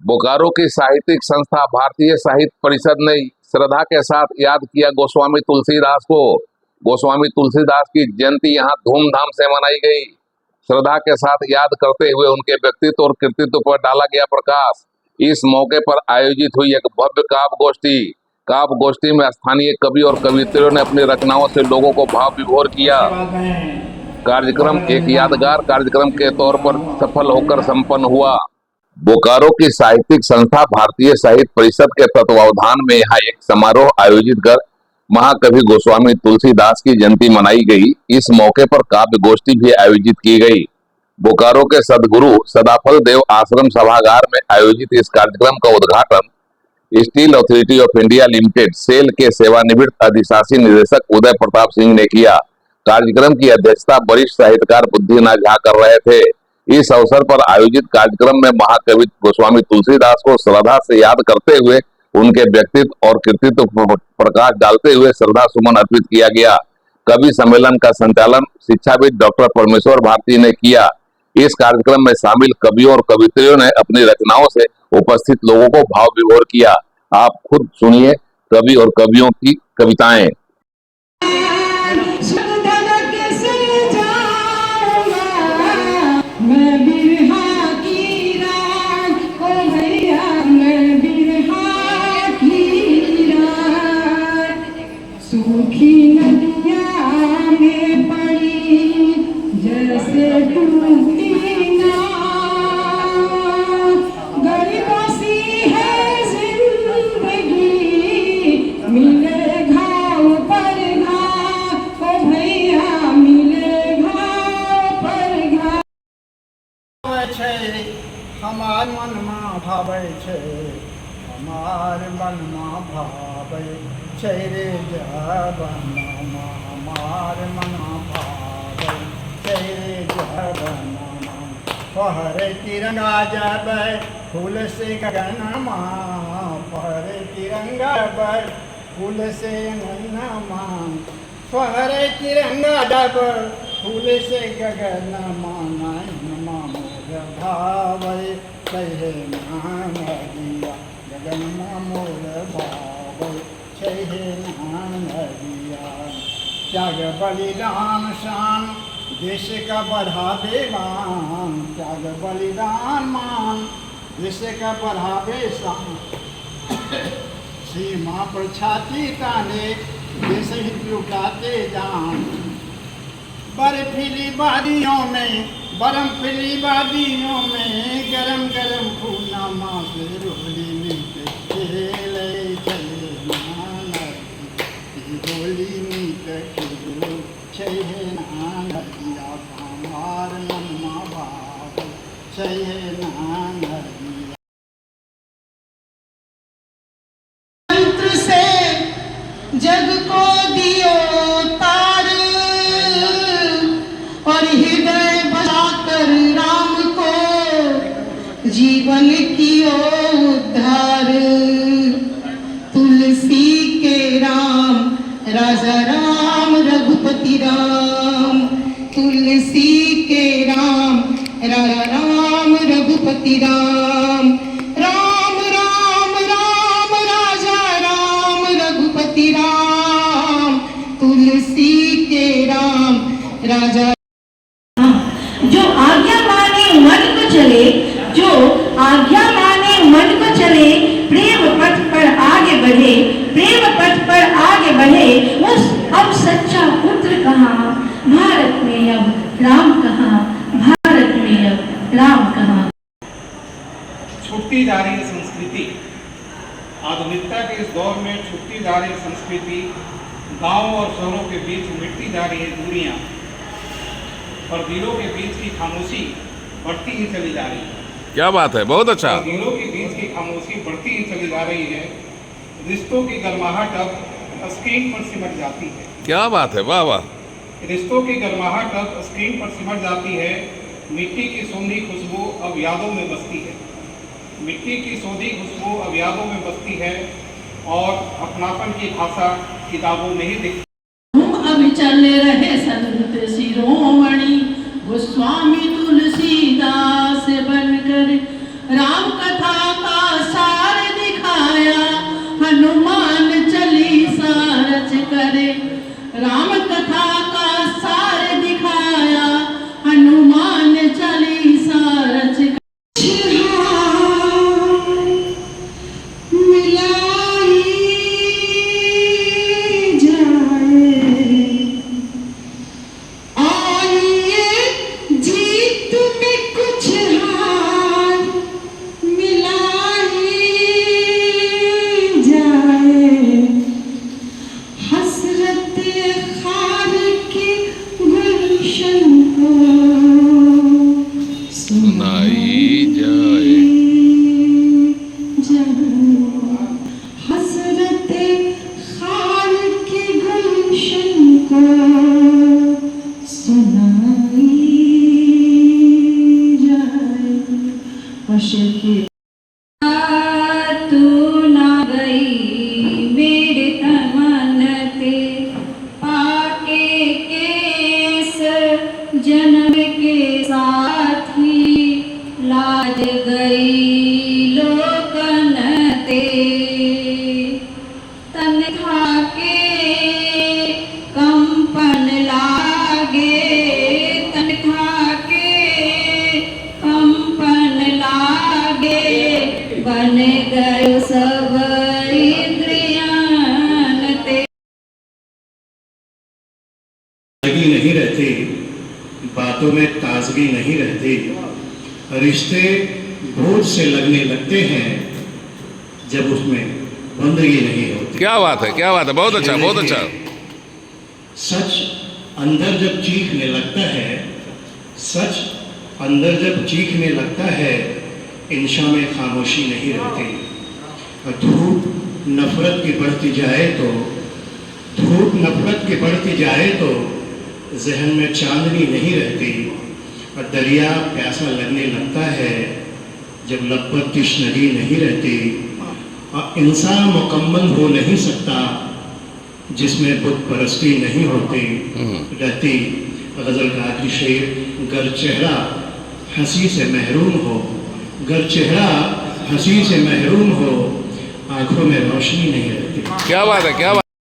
बोकारो की साहित्यिक संस्था भारतीय साहित्य परिषद ने श्रद्धा के साथ याद किया गोस्वामी तुलसीदास को। गोस्वामी तुलसीदास की जयंती यहां धूमधाम से मनाई गई। श्रद्धा के साथ याद करते हुए उनके व्यक्तित्व और कृतित्व पर डाला गया प्रकाश। इस मौके पर आयोजित हुई एक भव्य काव्य गोष्ठी में स्थानीय कवि और कवियत्रियों ने अपनी रचनाओं से लोगों को भाव विभोर किया। कार्यक्रम एक यादगार कार्यक्रम के तौर पर सफल होकर संपन्न हुआ। बोकारो की साहित्यिक संस्था भारतीय साहित्य परिषद के तत्वावधान में यहाँ एक समारोह आयोजित कर महाकवि गोस्वामी तुलसीदास की जयंती मनाई गई। इस मौके पर काव्य गोष्ठी भी आयोजित की गई। बोकारो के सदगुरु सदाफल देव आश्रम सभागार में आयोजित इस कार्यक्रम का उद्घाटन steel authority of India limited SAIL के सेवानिवृत्त अधिशासी निदेशक उदय प्रताप सिंह ने किया। कार्यक्रम की अध्यक्षता वरिष्ठ साहित्यकार बुद्धिनाथ झा कर रहे थे। इस अवसर पर आयोजित कार्यक्रम में महाकवि गोस्वामी तुलसीदास को श्रद्धा से याद करते हुए उनके व्यक्तित्व और कृतित्व पर प्रकाश डालते हुए श्रद्धा सुमन अर्पित किया गया। कवि सम्मेलन का संचालन शिक्षाविद डॉक्टर परमेश्वर भारती ने किया। इस कार्यक्रम में शामिल कवियों और कवित्रियों ने अपनी रचनाओं से उपस्थित लोगों को भाव विभोर किया। आप खुद सुनिए कवि और कवियों की कविताएं। हमार मन में भावे छे, हमार मन में भावे छे रे जबनमा, हमार मन भावे छे रे जबनमा। फहरे तिरंगा जब फूल से गगनमा, फहरे तिरंगा जब फूल से गगनमा, फहरे तिरंगा जब फूल से गगनमा। नैनमा मोर भावे कहे नाम दिया, गगन मोर भावे कहे नाम दिया। त्याग बलिदान शान देश का बढ़ावे मान, त्याग बलिदान मान देश का बढ़ावे शान। सीमा पर छाती ताने देश हित लुटाते जान। बर्फीली वादियों में बर्फीली वादियों में गरम गरम पूर्णिमा से होली नीत खेले चले होली नीत खेलो छे नानदिया। हमार मनमा भाव छे नानदिया। मंत्र से जग को दियो तार और हृदय बनाकर राम को जीवन कियो उद्धार। तुलसी के राम राजा राम रघुपति राम, तुलसी के राम राजा राम रघुपति राम। राम राम राम राजा राम रघुपति राम, तुलसी के राम राजा। जो आज्ञा माने मन को चले, जो आज्ञा माने मन को चले, प्रेम पथ पर आगे बढ़े, प्रेम पथ पर आगे बढ़े। उस अब सच्चा पुत्र कहाँ, भारत में अब राम कहाँ, भारत में अब राम कहाँ। छूटती जा रही संस्कृति, आधुनिकता के इस दौर में छूटती जा रही संस्कृति, गांव और शहरों के बीच मिटती जा रही है दूरियां और दिलों के बीच की खामोशी बढ़ती ही चली जा रही है। क्या बात है, बहुत अच्छा। दिलों के बीच की खामोशी बढ़ती ही चली जा रही है। रिश्तों की गर्माहट अब स्क्रीन पर सिमट जाती है। क्या बात है, वाह वाह। रिश्तों की गर्माहट अब स्क्रीन पर सिमट जाती है। मिट्टी की सोंधी खुशबू अब यादों में बसती है, मिट्टी की सोंधी खुशबू अब यादों में बसती है और अपनापन की भाषा किताबों में ही दिखती। अब चल रहे संत शिरोमणि गोस्वामी तुलसीदास बनकर राम कथा का कथा का सार दिखाया, हनुमान चालीसा रच मिलाई जाए। आइए जीत में कुछ हार मिलाई जाए। हसरत खार के गुलशन को सुनाई जाए। हसरत खार के गुलशन को सुनाई जाए। और शेर की तू ना गई मेरे तमन्नते, पाके केस जन्म के साथी, लाज गई लोकन ते। तन थाके कंपन लागे, तन थाके कंपन लागे, बन गयो सब इंद्रियान ते। ताजगी नहीं रहती, बातों में ताजगी नहीं रहती, रिश्ते बोझ से लगने लगते हैं जब उसमें बंदगी नहीं होती। क्या बात है, क्या बात है, बहुत अच्छा, बहुत अच्छा। सच अंदर जब चीखने लगता है, सच अंदर जब चीखने लगता है, इंशा में खामोशी नहीं रहती। धूप नफरत की बढ़ती जाए तो, धूप नफरत की बढ़ती जाए तो जहन में चांदनी नहीं रहती। और दरिया प्यासा लगने लगता है जब लब पर तश्नगी नहीं रहती। और इंसान मुकम्मल हो नहीं सकता जिसमें बुत परस्ती नहीं होती रहती। गज़ल का आखिरी शेर, गर चेहरा हंसी से महरूम हो, गर चेहरा हंसी से महरूम हो, आंखों में रोशनी नहीं रहती। क्या बात है, क्या बात